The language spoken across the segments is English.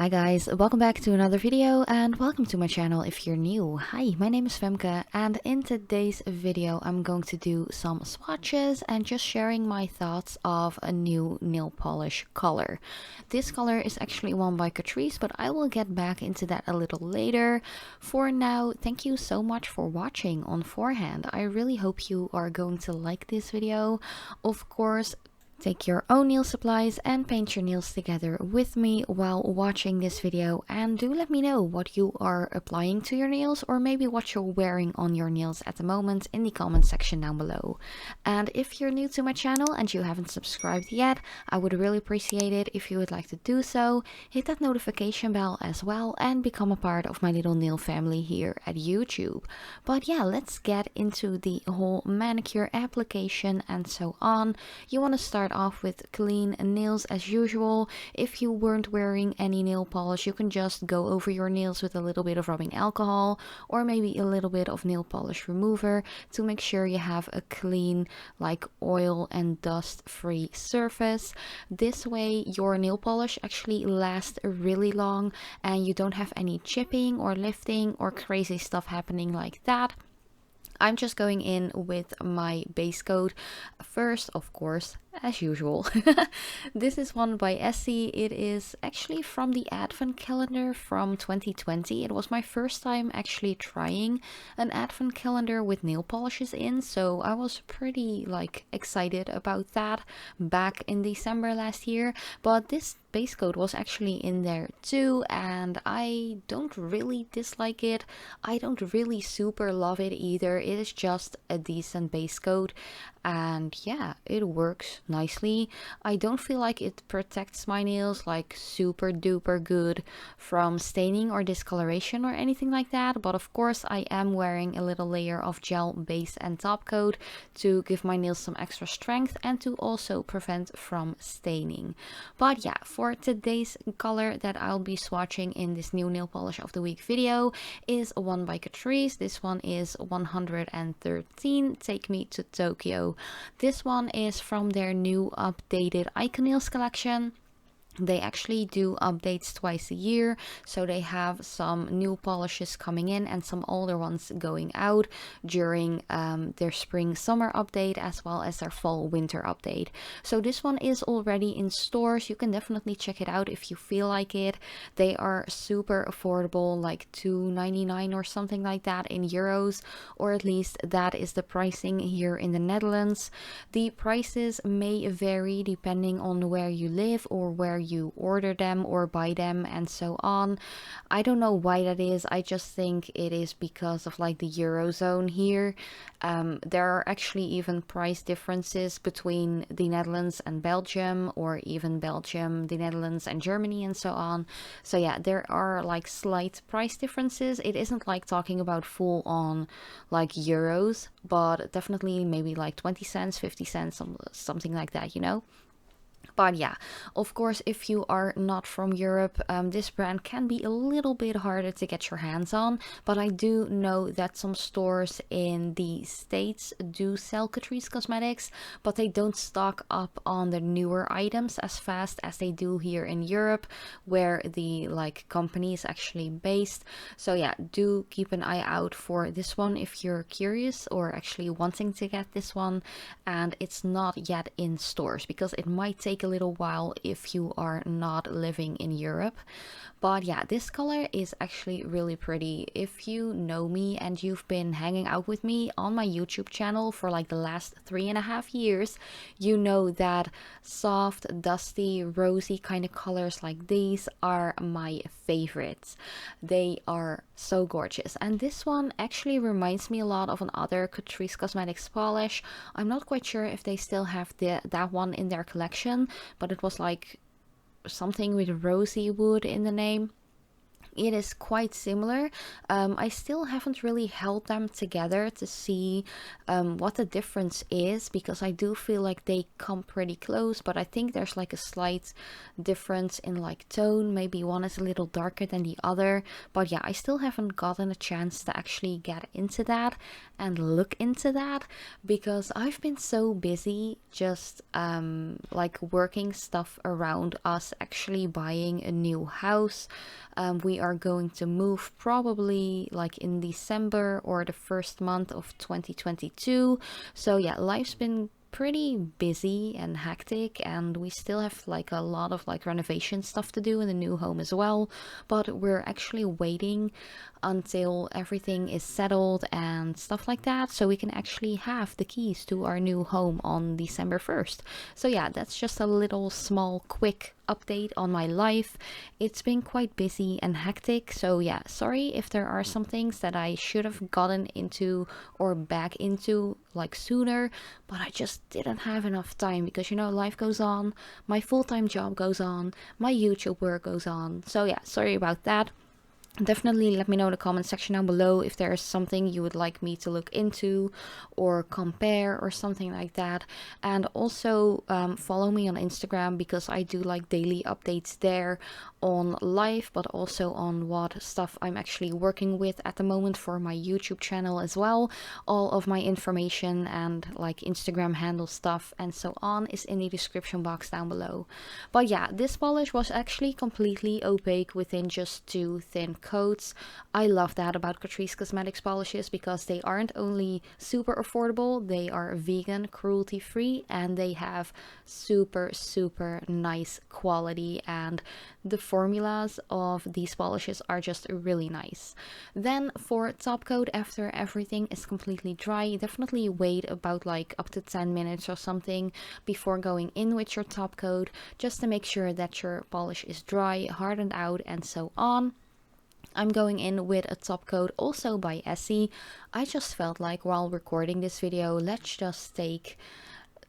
Hi guys, welcome back to another video and welcome to my channel if you're new. Hi, my name is Femke and in today's video I'm going to do some swatches and just sharing my thoughts of a new nail polish color. This color is actually one by Catrice, but I will get back into that a little later. For now, thank you so much for watching on forehand. I really hope you are going to like this video. Of course, take your own nail supplies and paint your nails together with me while watching this video, and do let me know what you are applying to your nails or maybe what you're wearing on your nails at the moment in the comment section down below. And if you're new to my channel and you haven't subscribed yet, I would really appreciate it if you would like to do so. Hit that notification bell as well and become a part of my little nail family here at YouTube. But yeah, let's get into the whole manicure application and so on. You want to start off with clean nails as usual. If you weren't wearing any nail polish, you can just go over your nails with a little bit of rubbing alcohol or maybe a little bit of nail polish remover to make sure you have a clean, like oil and dust free surface. This way your nail polish actually lasts really long and you don't have any chipping or lifting or crazy stuff happening like that. I'm just going in with my base coat first, of course, as usual. This is one by Essie. It is actually from the advent calendar from 2020. It was my first time actually trying an advent calendar with nail polishes in, so I was pretty excited about that back in December last year. But this base coat was actually in there too, and I don't really dislike it. I don't really super love it either. It is just a decent base coat, and yeah, it works nicely. I don't feel like it protects my nails like super duper good from staining or discoloration or anything like that, but of course I am wearing a little layer of gel base and top coat to give my nails some extra strength and to also prevent from staining. But yeah, for today's color that I'll be swatching in this new nail polish of the week video is one by Catrice. This one is 113 Take Me to Tokyo. This one is from their new updated Iconails collection. They actually do updates twice a year, so they have some new polishes coming in and some older ones going out during their spring summer update as well as their fall winter update. So this one is already in stores. You can definitely check it out if you feel like it. They are super affordable, like $2.99 or something like that in euros, or at least that is the pricing here in the Netherlands. The prices may vary depending on where you live or where you order them or buy them and so on. I don't know why that is. I just think it is because of like the Eurozone here. There are actually even price differences between the Netherlands and Belgium, or even Belgium, the Netherlands and Germany and so on. So yeah, there are like slight price differences. It isn't like talking about full on like euros, but definitely maybe like 20 cents, 50 cents, something like that, you know. But yeah, of course, if you are not from Europe, this brand can be a little bit harder to get your hands on. But I do know that some stores in the States do sell Catrice cosmetics, but they don't stock up on the newer items as fast as they do here in Europe, where the company is actually based. So yeah, do keep an eye out for this one if you're curious or actually wanting to get this one and it's not yet in stores, because it might take a little while if you are not living in Europe. But yeah, this color is actually really pretty. If you know me and you've been hanging out with me on my YouTube channel for like the last 3.5 years, you know that soft, dusty, rosy kind of colors like these are my favorites. They are so gorgeous, and this one actually reminds me a lot of another Catrice Cosmetics polish. I'm not quite sure if they still have that one in their collection, but it was like something with rosy wood in the name. it is quite similar. I still haven't really held them together to see what the difference is, because I do feel like they come pretty close, but I think there's like a slight difference in like tone. Maybe one is a little darker than the other, but yeah, I still haven't gotten a chance to actually get into that and look into that, because I've been so busy just like working stuff around us actually buying a new house. We are going to move probably like in December or the first month of 2022. So yeah, life's been pretty busy and hectic, and we still have like a lot of like renovation stuff to do in the new home as well, but we're actually waiting until everything is settled and stuff like that, so we can actually have the keys to our new home on December 1st. So yeah, that's just a little small quick update on my life. It's been quite busy and hectic, so yeah, sorry if there are some things that I should have gotten into or back into like sooner, but I just didn't have enough time, because you know, life goes on, my full-time job goes on, my YouTube work goes on. So yeah, sorry about that. Definitely let me know in the comment section down below if there is something you would like me to look into or compare or something like that. And also follow me on Instagram, because I do like daily updates there on life, but also on what stuff I'm actually working with at the moment for my YouTube channel as well. All of my information and like Instagram handle stuff and so on is in the description box down below. But yeah, this polish was actually completely opaque within just 2 thin coats. I love that about Catrice Cosmetics polishes, because they aren't only super affordable, they are vegan, cruelty free, and they have super nice quality, and the formulas of these polishes are just really nice. Then for top coat, after everything is completely dry, definitely wait about like up to 10 minutes or something before going in with your top coat, just to make sure that your polish is dry, hardened out, and so on. I'm going in with a top coat also by Essie. I just felt like while recording this video, let's just take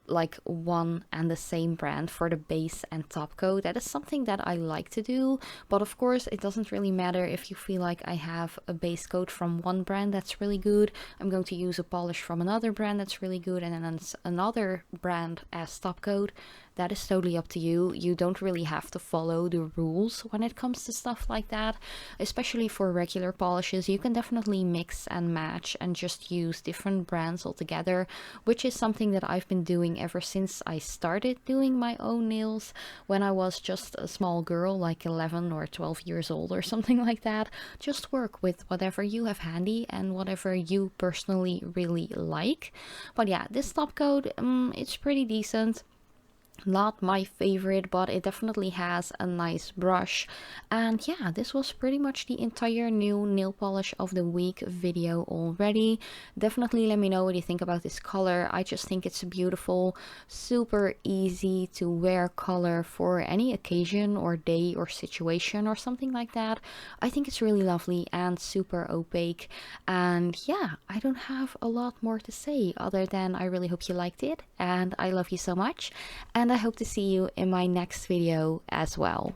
like one and the same brand for the base and top coat. That is something that I like to do, but of course it doesn't really matter if you feel like I have a base coat from one brand that's really good, I'm going to use a polish from another brand that's really good, and then another brand as top coat. That is totally up to you. You don't really have to follow the rules when it comes to stuff like that. Especially for regular polishes, you can definitely mix and match and just use different brands altogether, which is something that I've been doing ever since I started doing my own nails when I was just a small girl, like 11 or 12 years old or something like that. Just work with whatever you have handy and whatever you personally really like. But yeah, this top coat, it's pretty decent. Not my favorite, but it definitely has a nice brush. And yeah, this was pretty much the entire new nail polish of the week video already. Definitely let me know what you think about this color. I just think it's a beautiful, super easy to wear color for any occasion or day or situation or something like that. I think it's really lovely and super opaque. And yeah, I don't have a lot more to say other than I really hope you liked it, and I love you so much, and I hope to see you in my next video as well.